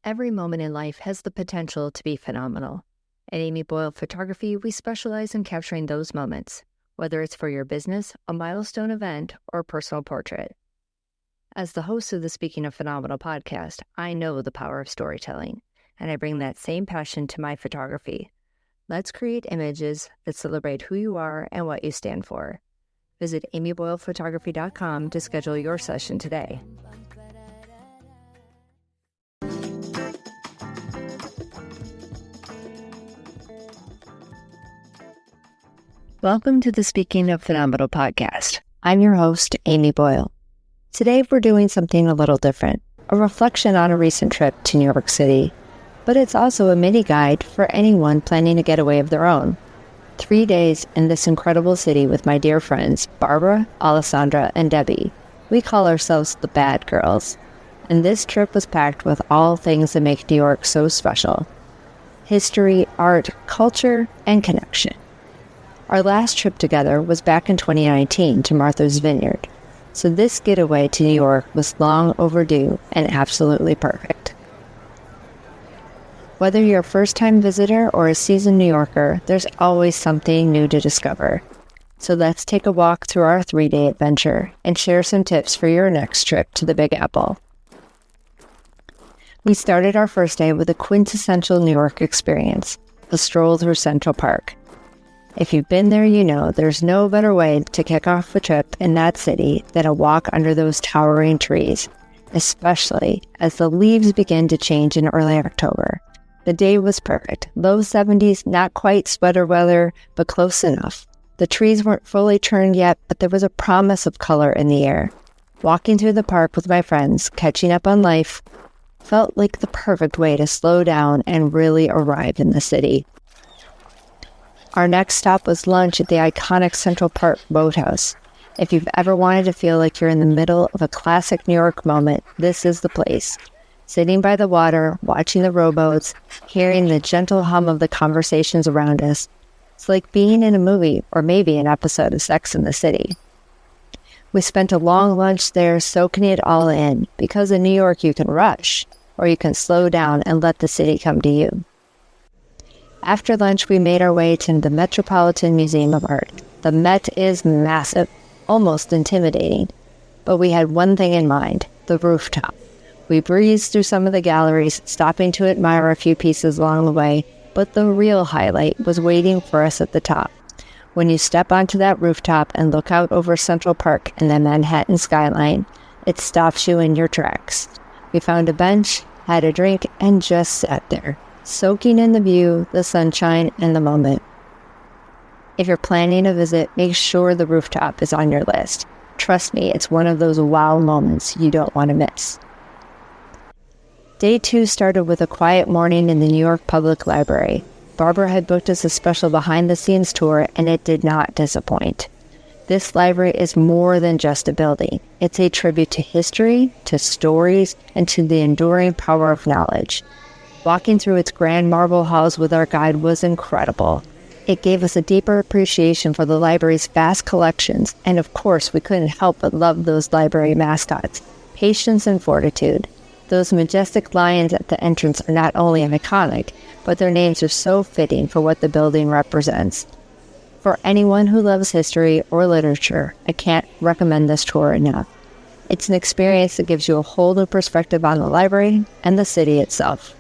Every moment in life has the potential to be phenomenal. At Amy Boyle Photography, we specialize in capturing those moments, whether it's for your business, a milestone event, or a personal portrait. As the host of the Speaking of Phenomenal podcast, I know the power of storytelling, and I bring that same passion to my photography. Let's create images that celebrate who you are and what you stand for. Visit amyboylephotography.com to schedule your session today. Welcome to the Speaking of Phenomenal podcast. I'm your host, Amy Boyle. Today we're doing something a little different, a reflection on a recent trip to New York City, but it's also a mini guide for anyone planning a getaway of their own. 3 days in this incredible city with my dear friends, Barbara, Alessandra, and Debbie. We call ourselves the Bad Girls, and this trip was packed with all things that make New York so special. History, art, culture, and connection. Our last trip together was back in 2019 to Martha's Vineyard, so this getaway to New York was long overdue and absolutely perfect. Whether you're a first-time visitor or a seasoned New Yorker, there's always something new to discover. So let's take a walk through our 3-day adventure and share some tips for your next trip to the Big Apple. We started our first day with a quintessential New York experience, a stroll through Central Park. If you've been there, you know there's no better way to kick off a trip in that city than a walk under those towering trees, especially as the leaves begin to change in early October. The day was perfect. Low 70s, not quite sweater weather, but close enough. The trees weren't fully turned yet, but there was a promise of color in the air. Walking through the park with my friends, catching up on life, felt like the perfect way to slow down and really arrive in the city. Our next stop was lunch at the iconic Central Park Boathouse. If you've ever wanted to feel like you're in the middle of a classic New York moment, this is the place. Sitting by the water, watching the rowboats, hearing the gentle hum of the conversations around us. It's like being in a movie or maybe an episode of Sex and the City. We spent a long lunch there soaking it all in, because in New York you can rush, or you can slow down and let the city come to you. After lunch, we made our way to the Metropolitan Museum of Art. The Met is massive, almost intimidating, but we had one thing in mind, the rooftop. We breezed through some of the galleries, stopping to admire a few pieces along the way, but the real highlight was waiting for us at the top. When you step onto that rooftop and look out over Central Park and the Manhattan skyline, it stops you in your tracks. We found a bench, had a drink, and just sat there, soaking in the view, the sunshine, and the moment. If you're planning a visit, make sure the rooftop is on your list. Trust me, it's one of those wow moments you don't want to miss. Day 2 started with a quiet morning in the New York Public Library. Barbara had booked us a special behind-the-scenes tour, and it did not disappoint. This library is more than just a building. It's a tribute to history, to stories, and to the enduring power of knowledge. Walking through its grand marble halls with our guide was incredible. It gave us a deeper appreciation for the library's vast collections, and of course we couldn't help but love those library mascots, Patience and Fortitude. Those majestic lions at the entrance are not only iconic, but their names are so fitting for what the building represents. For anyone who loves history or literature, I can't recommend this tour enough. It's an experience that gives you a whole new perspective on the library and the city itself.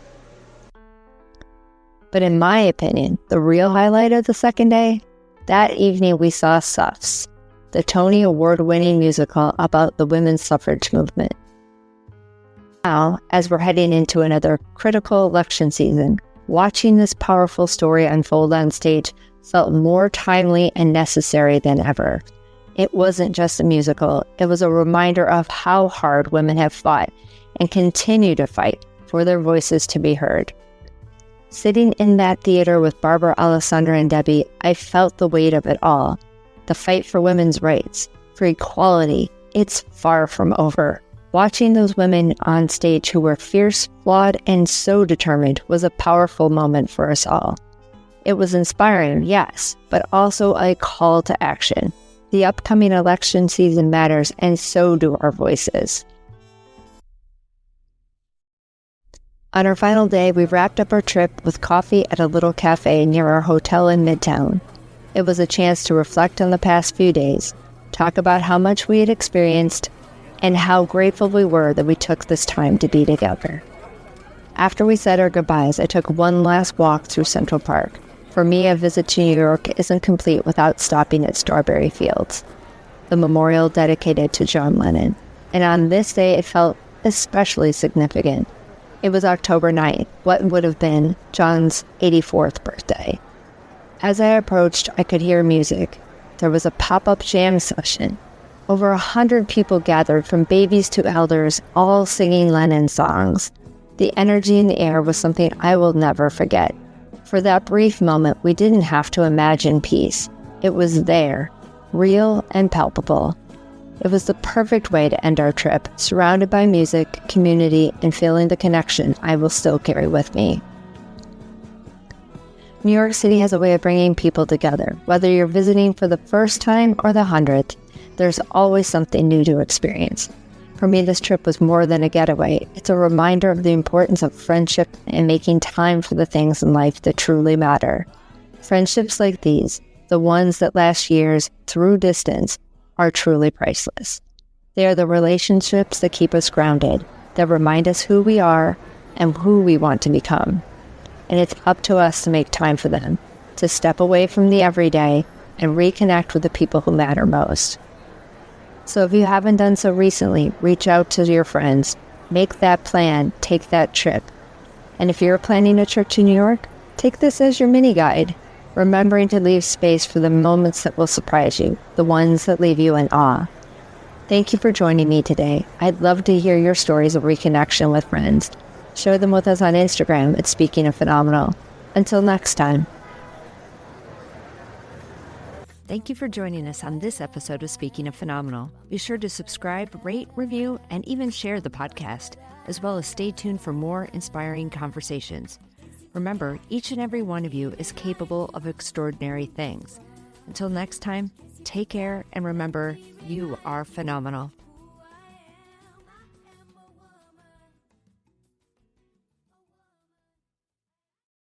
But in my opinion, the real highlight of the second day, that evening we saw Suffs, the Tony Award-winning musical about the women's suffrage movement. Now, as we're heading into another critical election season, watching this powerful story unfold on stage felt more timely and necessary than ever. It wasn't just a musical, it was a reminder of how hard women have fought and continue to fight for their voices to be heard. Sitting in that theater with Barbara, Alessandra, and Debbie, I felt the weight of it all. The fight for women's rights, for equality, it's far from over. Watching those women on stage who were fierce, flawed, and so determined was a powerful moment for us all. It was inspiring, yes, but also a call to action. The upcoming election season matters, and so do our voices. On our final day, we wrapped up our trip with coffee at a little cafe near our hotel in Midtown. It was a chance to reflect on the past few days, talk about how much we had experienced, and how grateful we were that we took this time to be together. After we said our goodbyes, I took one last walk through Central Park. For me, a visit to New York isn't complete without stopping at Strawberry Fields, the memorial dedicated to John Lennon. And on this day, it felt especially significant. It was October 9th, what would have been John's 84th birthday. As I approached, I could hear music. There was a pop-up jam session. Over 100 people gathered, from babies to elders, all singing Lennon songs. The energy in the air was something I will never forget. For that brief moment, we didn't have to imagine peace. It was there, real and palpable. It was the perfect way to end our trip, surrounded by music, community, and feeling the connection I will still carry with me. New York City has a way of bringing people together. Whether you're visiting for the first time or the 100th, there's always something new to experience. For me, this trip was more than a getaway. It's a reminder of the importance of friendship and making time for the things in life that truly matter. Friendships like these, the ones that last years through distance, are truly priceless. They are the relationships that keep us grounded, that remind us who we are and who we want to become. And it's up to us to make time for them, to step away from the everyday and reconnect with the people who matter most. So if you haven't done so recently, reach out to your friends, make that plan, take that trip. And if you're planning a trip to New York, take this as your mini guide, remembering to leave space for the moments that will surprise you, the ones that leave you in awe. Thank you for joining me today. I'd love to hear your stories of reconnection with friends. Share them with us on Instagram at Speaking of Phenomenal. Until next time. Thank you for joining us on this episode of Speaking of Phenomenal. Be sure to subscribe, rate, review, and even share the podcast, as well as stay tuned for more inspiring conversations. Remember, each and every one of you is capable of extraordinary things. Until next time, take care and remember, you are phenomenal.